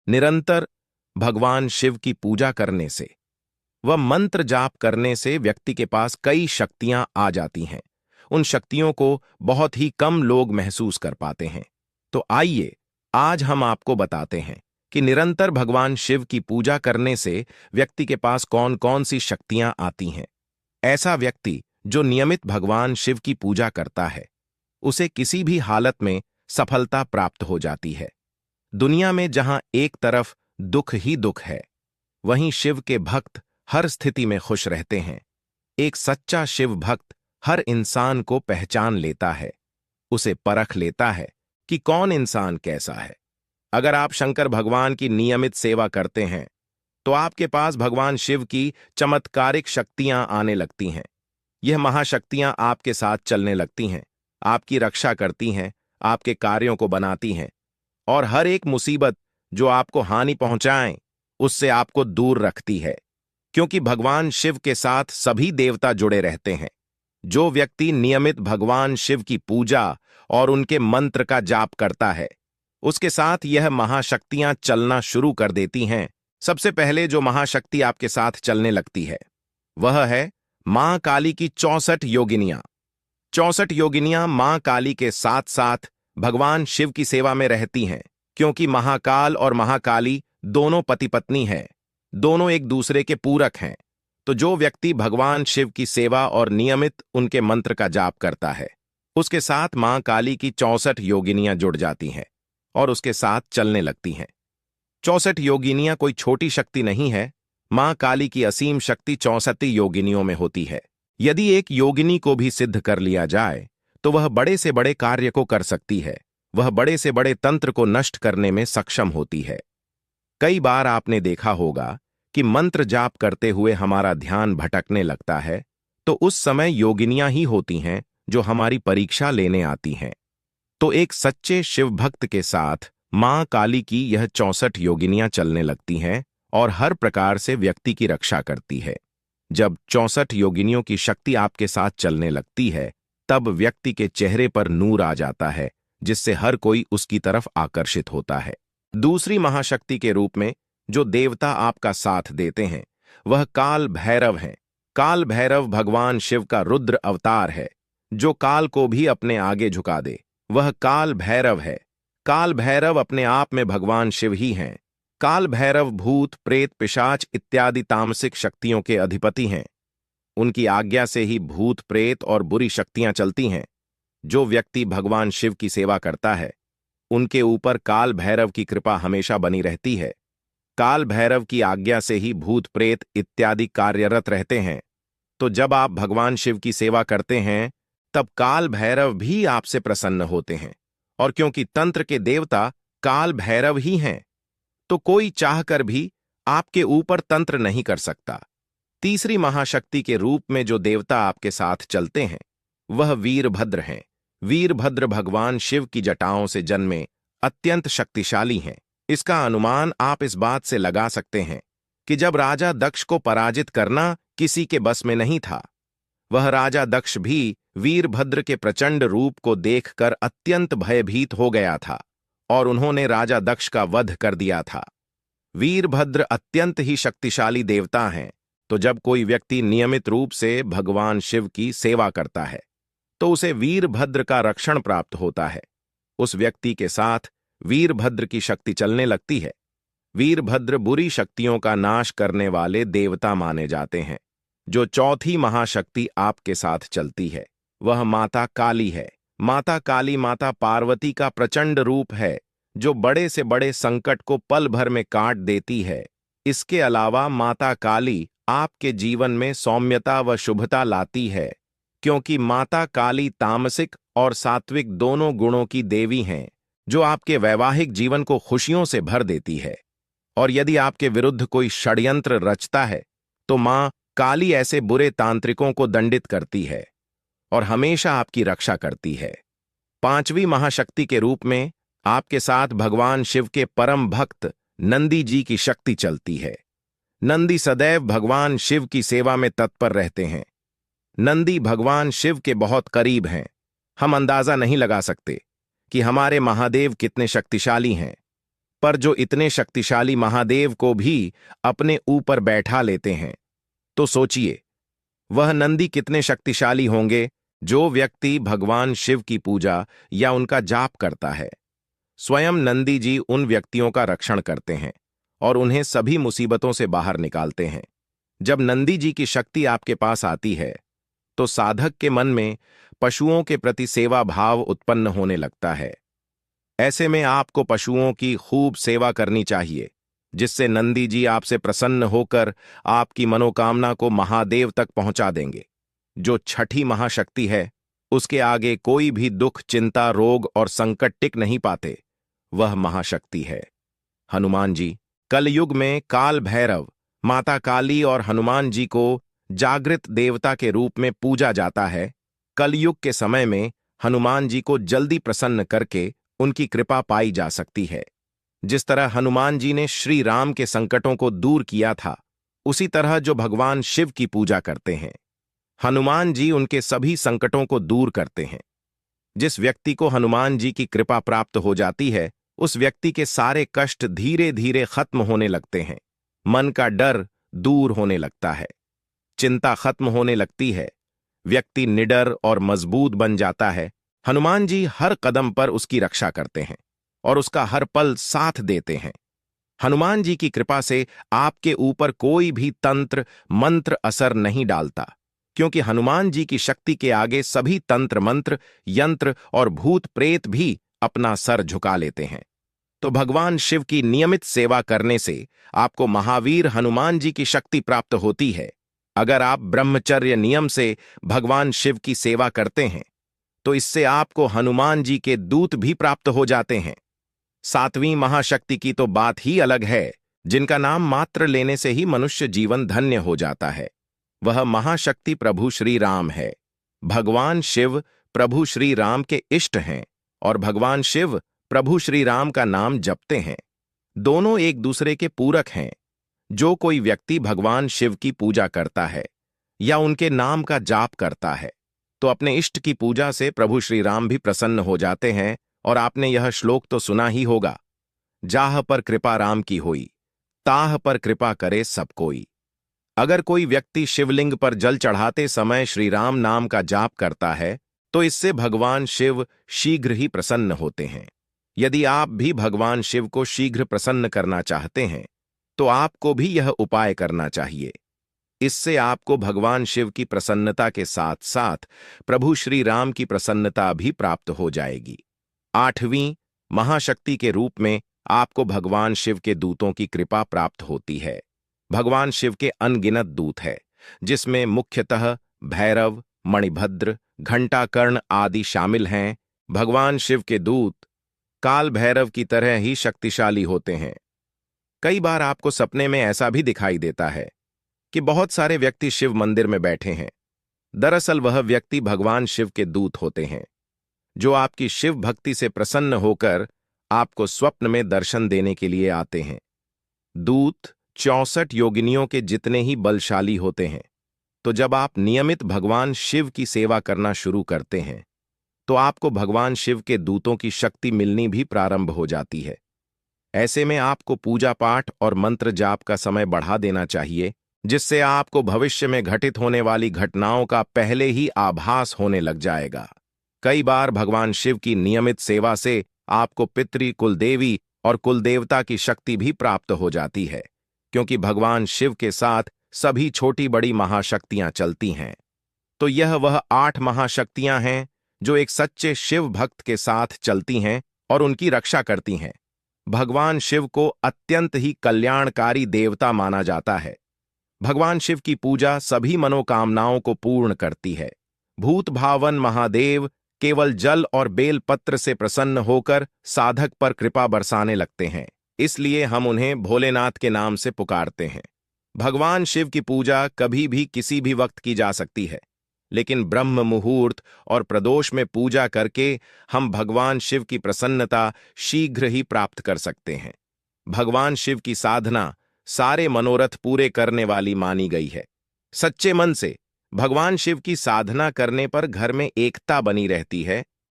निरंतर भगवान शिव की पूजा करने से व मंत्र जाप करने से व्यक्ति के पास कई शक्तियां आ जाती हैं। उन शक्तियों को बहुत ही कम लोग महसूस कर पाते हैं। तो आइए आज हम आपको बताते हैं कि निरंतर भगवान शिव की पूजा करने से व्यक्ति के पास कौन कौन सी शक्तियां आती हैं। ऐसा व्यक्ति जो नियमित भगवान शिव की पूजा करता है, उसे किसी भी हालत में सफलता प्राप्त हो जाती है। दुनिया में जहां एक तरफ दुख ही दुख है, वहीं शिव के भक्त हर स्थिति में खुश रहते हैं। एक सच्चा शिव भक्त हर इंसान को पहचान लेता है, उसे परख लेता है कि कौन इंसान कैसा है। अगर आप शंकर भगवान की नियमित सेवा करते हैं, तो आपके पास भगवान शिव की चमत्कारिक शक्तियां आने लगती हैं। यह महाशक्तियां आपके साथ चलने लगती हैं, आपकी रक्षा करती हैं, आपके कार्यों को बनाती हैं और हर एक मुसीबत जो आपको हानि पहुंचाएं, उससे आपको दूर रखती है। क्योंकि भगवान शिव के साथ सभी देवता जुड़े रहते हैं। जो व्यक्ति नियमित भगवान शिव की पूजा और उनके मंत्र का जाप करता है, उसके साथ यह महाशक्तियां चलना शुरू कर देती हैं। सबसे पहले जो महाशक्ति आपके साथ चलने लगती है, वह है मां काली की 64 योगिनियां। 64 योगिनियां मां काली के साथ साथ भगवान शिव की सेवा में रहती हैं। क्योंकि महाकाल और महाकाली दोनों पति पत्नी हैं, दोनों एक दूसरे के पूरक हैं। तो जो व्यक्ति भगवान शिव की सेवा और नियमित उनके मंत्र का जाप करता है, उसके साथ मां काली की 64 योगिनियां जुड़ जाती हैं और उसके साथ चलने लगती हैं। 64 योगिनियां कोई छोटी शक्ति नहीं है। मां काली की असीम शक्ति 64 योगिनियों में होती है। यदि एक योगिनी को भी सिद्ध कर लिया जाए, तो वह बड़े से बड़े कार्य को कर सकती है। वह बड़े से बड़े तंत्र को नष्ट करने में सक्षम होती है। कई बार आपने देखा होगा कि मंत्र जाप करते हुए हमारा ध्यान भटकने लगता है, तो उस समय योगिनियां ही होती हैं जो हमारी परीक्षा लेने आती हैं। तो एक सच्चे शिव भक्त के साथ मां काली की यह 64 योगिनियां चलने लगती हैं और हर प्रकार से व्यक्ति की रक्षा करती है। जब 64 योगिनियों की शक्ति आपके साथ चलने लगती है, तब व्यक्ति के चेहरे पर नूर आ जाता है, जिससे हर कोई उसकी तरफ आकर्षित होता है। दूसरी महाशक्ति के रूप में जो देवता आपका साथ देते हैं, वह काल भैरव हैं। काल भैरव भगवान शिव का रुद्र अवतार है, जो काल को भी अपने आगे झुका दे। वह काल भैरव है। काल भैरव अपने आप में भगवान शिव ही हैं। काल भैरव भूत, प्रेत, पिशाच इत्यादि तामसिक शक्तियों के अधिपति हैं। उनकी आज्ञा से ही भूत, प्रेत और बुरी शक्तियां चलती हैं। जो व्यक्ति भगवान शिव की सेवा करता है, उनके ऊपर काल भैरव की कृपा हमेशा बनी रहती है। काल भैरव की आज्ञा से ही भूत, प्रेत इत्यादि कार्यरत रहते हैं। तो जब आप भगवान शिव की सेवा करते हैं, तब काल भैरव भी आपसे प्रसन्न होते हैं। और क्योंकि तंत्र के देवता काल भैरव ही हैं, तो कोई चाहकर भी आपके ऊपर तंत्र नहीं कर सकता। तीसरी महाशक्ति के रूप में जो देवता आपके साथ चलते हैं, वह वीरभद्र हैं। वीरभद्र भगवान शिव की जटाओं से जन्मे अत्यंत शक्तिशाली हैं। इसका अनुमान आप इस बात से लगा सकते हैं कि जब राजा दक्ष को पराजित करना किसी के बस में नहीं था, वह राजा दक्ष भी वीरभद्र के प्रचंड रूप को देखकर अत्यंत भयभीत हो गया था और उन्होंने राजा दक्ष का वध कर दिया था। वीरभद्र अत्यंत ही शक्तिशाली देवता हैं। तो जब कोई व्यक्ति नियमित रूप से भगवान शिव की सेवा करता है, तो उसे वीरभद्र का रक्षण प्राप्त होता है। उस व्यक्ति के साथ वीरभद्र की शक्ति चलने लगती है। वीरभद्र बुरी शक्तियों का नाश करने वाले देवता माने जाते हैं। जो चौथी महाशक्ति आपके साथ चलती है, वह माता काली है। माता काली माता पार्वती का प्रचंड रूप है, जो बड़े से बड़े संकट को पल भर में काट देती है। इसके अलावा माता काली आपके जीवन में सौम्यता व शुभता लाती है, क्योंकि माता काली तामसिक और सात्विक दोनों गुणों की देवी हैं, जो आपके वैवाहिक जीवन को खुशियों से भर देती है। और यदि आपके विरुद्ध कोई षड्यंत्र रचता है, तो मां काली ऐसे बुरे तांत्रिकों को दंडित करती है और हमेशा आपकी रक्षा करती है। पांचवी महाशक्ति के रूप में आपके साथ भगवान शिव के परम भक्त नंदी जी की शक्ति चलती है। नंदी सदैव भगवान शिव की सेवा में तत्पर रहते हैं। नंदी भगवान शिव के बहुत करीब हैं। हम अंदाजा नहीं लगा सकते कि हमारे महादेव कितने शक्तिशाली हैं, पर जो इतने शक्तिशाली महादेव को भी अपने ऊपर बैठा लेते हैं, तो सोचिए वह नंदी कितने शक्तिशाली होंगे। जो व्यक्ति भगवान शिव की पूजा या उनका जाप करता है, स्वयं नंदी जी उन व्यक्तियों का रक्षण करते हैं और उन्हें सभी मुसीबतों से बाहर निकालते हैं। जब नंदी जी की शक्ति आपके पास आती है, तो साधक के मन में पशुओं के प्रति सेवा भाव उत्पन्न होने लगता है। ऐसे में आपको पशुओं की खूब सेवा करनी चाहिए, जिससे नंदी जी आपसे प्रसन्न होकर आपकी मनोकामना को महादेव तक पहुंचा देंगे। जो छठी महाशक्ति है, उसके आगे कोई भी दुख, चिंता, रोग और संकट टिक नहीं पाते। वह महाशक्ति है हनुमान जी। कलयुग में काल भैरव, माता काली और हनुमान जी को जागृत देवता के रूप में पूजा जाता है। कलयुग के समय में हनुमान जी को जल्दी प्रसन्न करके उनकी कृपा पाई जा सकती है। जिस तरह हनुमान जी ने श्री राम के संकटों को दूर किया था, उसी तरह जो भगवान शिव की पूजा करते हैं, हनुमान जी उनके सभी संकटों को दूर करते हैं। जिस व्यक्ति को हनुमान जी की कृपा प्राप्त हो जाती है, उस व्यक्ति के सारे कष्ट धीरे धीरे खत्म होने लगते हैं। मन का डर दूर होने लगता है, चिंता खत्म होने लगती है, व्यक्ति निडर और मजबूत बन जाता है। हनुमान जी हर कदम पर उसकी रक्षा करते हैं और उसका हर पल साथ देते हैं। हनुमान जी की कृपा से आपके ऊपर कोई भी तंत्र मंत्र असर नहीं डालता, क्योंकि हनुमान जी की शक्ति के आगे सभी तंत्र मंत्र, यंत्र और भूत प्रेत भी अपना सर झुका लेते हैं। तो भगवान शिव की नियमित सेवा करने से आपको महावीर हनुमान जी की शक्ति प्राप्त होती है। अगर आप ब्रह्मचर्य नियम से भगवान शिव की सेवा करते हैं, तो इससे आपको हनुमान जी के दूत भी प्राप्त हो जाते हैं। सातवीं महाशक्ति की तो बात ही अलग है, जिनका नाम मात्र लेने से ही मनुष्य जीवन धन्य हो जाता है। वह महाशक्ति प्रभु श्री राम है। भगवान शिव प्रभु श्री राम के इष्ट हैं और भगवान शिव प्रभु श्री राम का नाम जपते हैं। दोनों एक दूसरे के पूरक हैं। जो कोई व्यक्ति भगवान शिव की पूजा करता है या उनके नाम का जाप करता है, तो अपने इष्ट की पूजा से प्रभु श्री राम भी प्रसन्न हो जाते हैं। और आपने यह श्लोक तो सुना ही होगा, जाह पर कृपा राम की होई, ताह पर कृपा करे सब कोई। अगर कोई व्यक्ति शिवलिंग पर जल चढ़ाते समय श्री राम नाम का जाप करता है, तो इससे भगवान शिव शीघ्र ही प्रसन्न होते हैं। यदि आप भी भगवान शिव को शीघ्र प्रसन्न करना चाहते हैं, तो आपको भी यह उपाय करना चाहिए। इससे आपको भगवान शिव की प्रसन्नता के साथ साथ प्रभु श्री राम की प्रसन्नता भी प्राप्त हो जाएगी। आठवीं महाशक्ति के रूप में आपको भगवान शिव के दूतों की कृपा प्राप्त होती है। भगवान शिव के अनगिनत दूत है, जिसमें मुख्यतः भैरव, मणिभद्र, घंटाकर्ण आदि शामिल हैं। भगवान शिव के दूत काल भैरव की तरह ही शक्तिशाली होते हैं। कई बार आपको सपने में ऐसा भी दिखाई देता है कि बहुत सारे व्यक्ति शिव मंदिर में बैठे हैं। दरअसल वह व्यक्ति भगवान शिव के दूत होते हैं, जो आपकी शिव भक्ति से प्रसन्न होकर आपको स्वप्न में दर्शन देने के लिए आते हैं। दूत 64 योगिनियों के जितने ही बलशाली होते हैं। तो जब आप नियमित भगवान शिव की सेवा करना शुरू करते हैं, तो आपको भगवान शिव के दूतों की शक्ति मिलनी भी प्रारंभ हो जाती है। ऐसे में आपको पूजा पाठ और मंत्र जाप का समय बढ़ा देना चाहिए, जिससे आपको भविष्य में घटित होने वाली घटनाओं का पहले ही आभास होने लग जाएगा। कई बार भगवान शिव की नियमित सेवा से आपको पितृ, कुलदेवी और कुलदेवता की शक्ति भी प्राप्त हो जाती है, क्योंकि भगवान शिव के साथ सभी छोटी बड़ी महाशक्तियां चलती हैं। तो यह वह 8 महाशक्तियां हैं जो एक सच्चे शिव भक्त के साथ चलती हैं और उनकी रक्षा करती हैं। भगवान शिव को अत्यंत ही कल्याणकारी देवता माना जाता है। भगवान शिव की पूजा सभी मनोकामनाओं को पूर्ण करती है। भूत भावन महादेव केवल जल और बेल पत्र से प्रसन्न होकर साधक पर कृपा बरसाने लगते हैं, इसलिए हम उन्हें भोलेनाथ के नाम से पुकारते हैं। भगवान शिव की पूजा कभी भी किसी भी वक्त की जा सकती है, लेकिन ब्रह्म मुहूर्त और प्रदोष में पूजा करके हम भगवान शिव की प्रसन्नता शीघ्र ही प्राप्त कर सकते हैं। भगवान शिव की साधना सारे मनोरथ पूरे करने वाली मानी गई है। सच्चे मन से भगवान शिव की साधना करने पर घर में एकता बनी रहती है